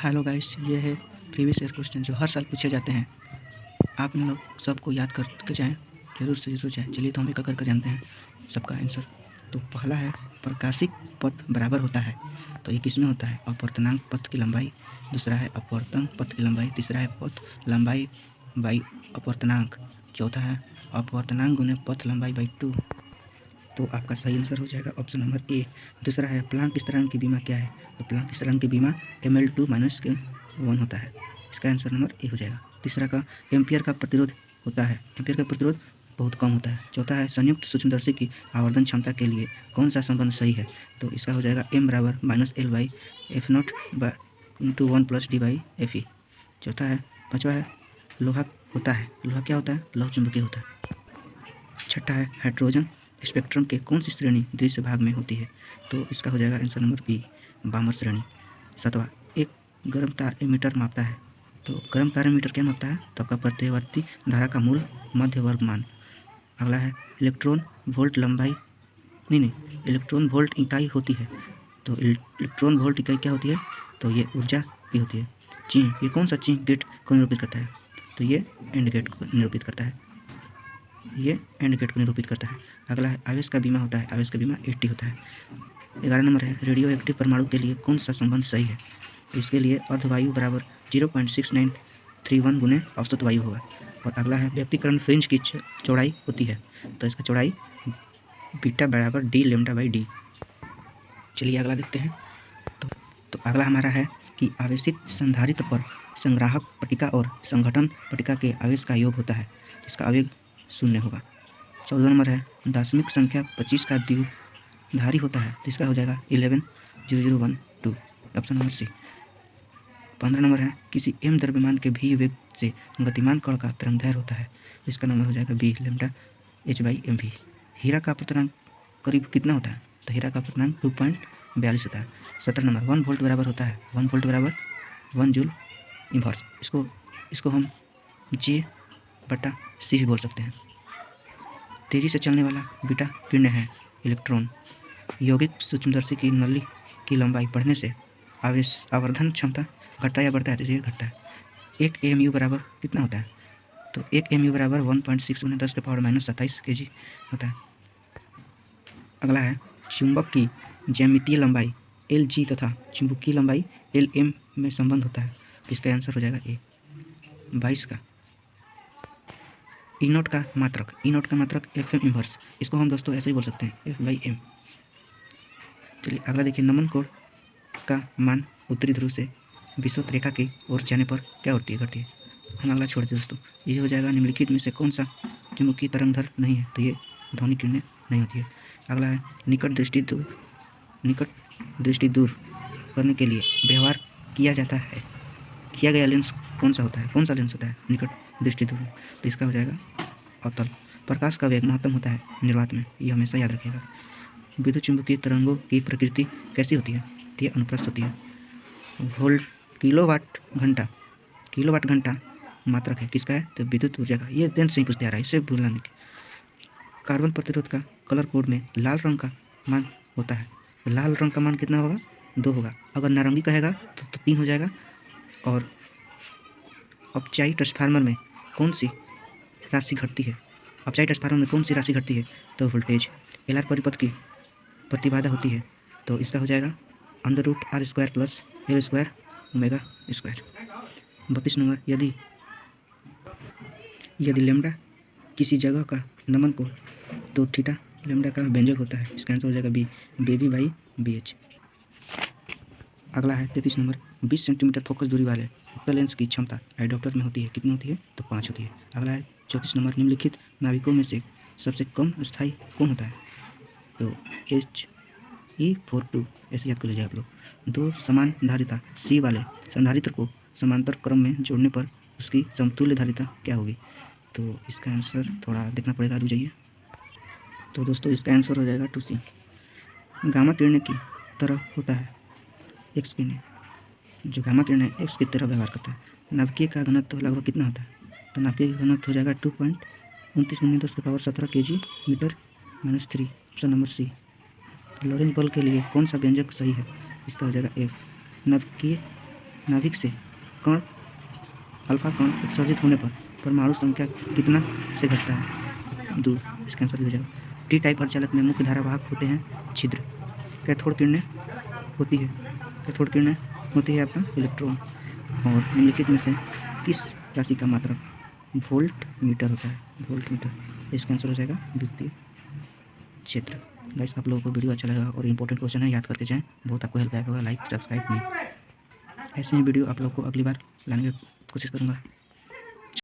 Hello guys, ये है previous year question जो हर साल पूछे जाते हैं। आप इन लोग सबको याद करके जाएं, जरूर से जरूर जाएं। चलिए तो हम एक कर जानते हैं सबका आंसर। तो पहला है प्रकाशिक पथ बराबर होता है, तो ये किसमें होता है? अपवर्तनांक पथ की लंबाई। दूसरा है अपवर्तन पथ की लंबाई। तीसरा है पथ लंबाई बाई अपवर्तनांक। चौथा है अपवर्तनांक गुने पथ लंबाई बाई 2। तो आपका सही आंसर हो जाएगा ऑप्शन नंबर ए। दूसरा है प्लांक स्थिरांक की बीमा क्या है? तो प्लांक स्थिरांक की बीमा ml2 माइनस के 1 होता है। इसका आंसर नंबर ए हो जाएगा। तीसरा का एम्पियर का प्रतिरोध होता है। एम्पियर का प्रतिरोध बहुत कम होता है। चौथा है संयुक्त सूक्ष्मदर्शी की आवर्धन क्षमता के लिए कौन सा संबंध सही है? तो इसका हो जाएगा m बराबर -l by F not into 1 plus D by F E. चौथा है। पाँचवा है लोहा होता है। लोहा क्या होता है? लौह चुंबकीय होता है। छठा है हाइड्रोजन स्पेक्ट्रम के कौन सी श्रेणी दृश्य भाग में होती है? तो इसका हो जाएगा आंसर नंबर बी, बामर श्रेणी। सातवां एक गर्म तार एमीटर मापता है। तो गर्म तार एमीटर क्या मापता है? तो आपका प्रत्यवर्ती धारा का मूल मध्य वर्ग मान। अगला है इलेक्ट्रॉन वोल्ट लंबाई नहीं, इलेक्ट्रॉन वोल्ट इकाई होती है। तो इलेक्ट्रॉन वोल्ट इकाई क्या होती है? तो ये ऊर्जा की होती है। चिन्ह, ये कौन सा चिन्ह गेट को निरूपित करता है? तो ये एंड गेट को निरूपित करता है। ये एंड गेट को निरूपित करता है। अगला है आवेश का बीमा होता है। आवेश का बीमा 80 होता है। 11 नंबर है रेडियो एक्टिव परमाणु के लिए कौन सा संबंध सही है? तो इसके लिए अर्धवायु बराबर 0.6931 गुने औसत वायु होगा। और अगला है व्यक्तिकरण फ्रिंज की चौड़ाई होती है। तो इसका चौड़ाई बीटा बराबर डी लेमडा बाई डी। चलिए अगला देखते हैं। तो अगला हमारा है कि आवेशित संधारित्र पर संग्राहक पट्टिका और संघटन पट्टिका के आवेश का योग होता है। इसका आवेग 0 होगा। 14 नंबर है दशमिक संख्या 25 का द्विधारी होता है। तो इसका हो जाएगा 110012, ऑप्शन नंबर सी। 15 नंबर है किसी m द्रव्यमान के v वेग से गतिमान कण का तरंगदैर्घ्य होता है। इसका नंबर हो जाएगा b lambda h by m v. हीरा का अपवर्तनांक करीब कितना होता है? तो हीरा का अपवर्तनांक 2.42 होता है। 17 नंबर 1 वोल्ट बराबर होता है 1 वोल्ट बराबर 1 जूल इन्वर्स। इसको हम J/C भी बोल सकते हैं। तेजी से चलने वाला बीटा किरण है इलेक्ट्रॉन। यौगिक सूक्ष्मदर्शी की नली की लंबाई बढ़ने से आवर्धन क्षमता घटता या बढ़ता है? तो ये घटता है। 1 AMU बराबर कितना होता है? तो 1 AMU बराबर 1.6 × 10⁻27 kg होता है। अगला है चुंबक की ज्यामितीय लंबाई LG तथा चुंबकीय लंबाई LM में संबंध होता है। तो इसका आंसर हो जाएगा ए 22 का। E0 का मात्रक FM इन्वर्स। इसको हम दोस्तों ऐसे ही बोल सकते हैं F/m। चलिए अगला देखिए नमन कोण का मान उत्तरी ध्रुव से विषुवत रेखा की ओर जाने पर क्या घटती है? हम अगला छोड़ दें दोस्तों। ये हो जाएगा निम्नलिखित में से कौन सा चुंबकीय तरंगधर नहीं है? तो ये ध्वनि किरणें नहीं होती है। अगला है निकट दृष्टि दूर करने के लिए व्यवहार किया जाता है। किया गया लेंस कौन सा होता है? कौन सा लेंस होता है निकट दृष्टि दूर? तो इसका हो जाएगा अवतल। प्रकाश का वेग महत्तम होता है निर्वात में, ये हमेशा याद रखिएगा। विद्युत चुंबकीय तरंगों की प्रकृति कैसी होती है? तो ये अनुप्रस्थ होती है। वोल्ट किलोवाट घंटा मात्रक है किसका है? तो विद्युत ऊर्जा का। ये दिन से ही पूछते आ रहा है, इसे भूलना नहीं। कार्बन प्रतिरोध का कलर कोड में लाल रंग का मान होता है। लाल रंग का मान कितना होगा? 2 होगा। अगर नारंगी कहेगा तो 3 हो जाएगा। और अपचाई ट्रांसफार्मर में कौन सी राशि घटती है? अपचाई ट्रांसफार्मर में कौन सी राशि घटती है? तो वोल्टेज। LR परिपथ की प्रतिबाधा होती है। तो इसका हो जाएगा √R² प्लस L² ω²। 32 नंबर यदि लेमडा किसी जगह का नमन कोण तो थीटा लेमडा का व्यंजक होता है। इसका आंसर हो जाएगा बी बेबी बाई BH। अगला है 33 नंबर 20 सेंटीमीटर फोकस दूरी वाले उत्तल लेंस की क्षमता डायोप्टर में होती है कितनी होती है? तो 5 होती है। अगला है 34 नंबर निम्नलिखित नाविकों में से सबसे कम स्थायी कौन होता है? तो He42 ऐसे याद कर लीजिए आप लोग। 2 समान धारिता C वाले संधारित्र को समांतर क्रम में जोड़ने पर उसकी समतुल्य धारिता क्या होगी? तो इसका आंसर थोड़ा देखना पड़ेगा, रुक जाइए। तो दोस्तों इसका आंसर हो जाएगा 2C। गामा किरणें की तरह होता है एक्स किरणें। जो गामा किरण है एक्स की तरह व्यवहार करता है। नाभिकीय का घनत्व लगभग कितना होता है? तो नाभिकीय का घनत्व हो जाएगा 2.29 × 10⁻17 kg/3, option number C. Lorentz बल के लिए कौन सा व्यंजक सही है? इसका हो जाएगा F। नाभिकीय नाभिक से कण अल्फा कण उत्सर्जित होने पर परमाणु संख्या कितना से घटता है? 2। इसका आंसर हो जाएगा। टी टाइप अर्धचालक में मुख्य धारावाहक होते हैं छिद्र। कैथोड किरणें होती है आपका इलेक्ट्रॉन। और निम्नलिखित में से किस राशि का मात्रक वोल्ट मीटर होता है? Volt meter. इसका आंसर हो जाएगा विद्युतीय क्षेत्र। गाइस, आप लोगों को वीडियो अच्छा लगा और इंपॉर्टेंट क्वेश्चन है, याद करके जाएं, बहुत आपको हेल्प आएगा। लाइक सब्सक्राइब नहीं, ऐसे ही वीडियो आप लोग को अगली बार लाने की कोशिश करूँगा।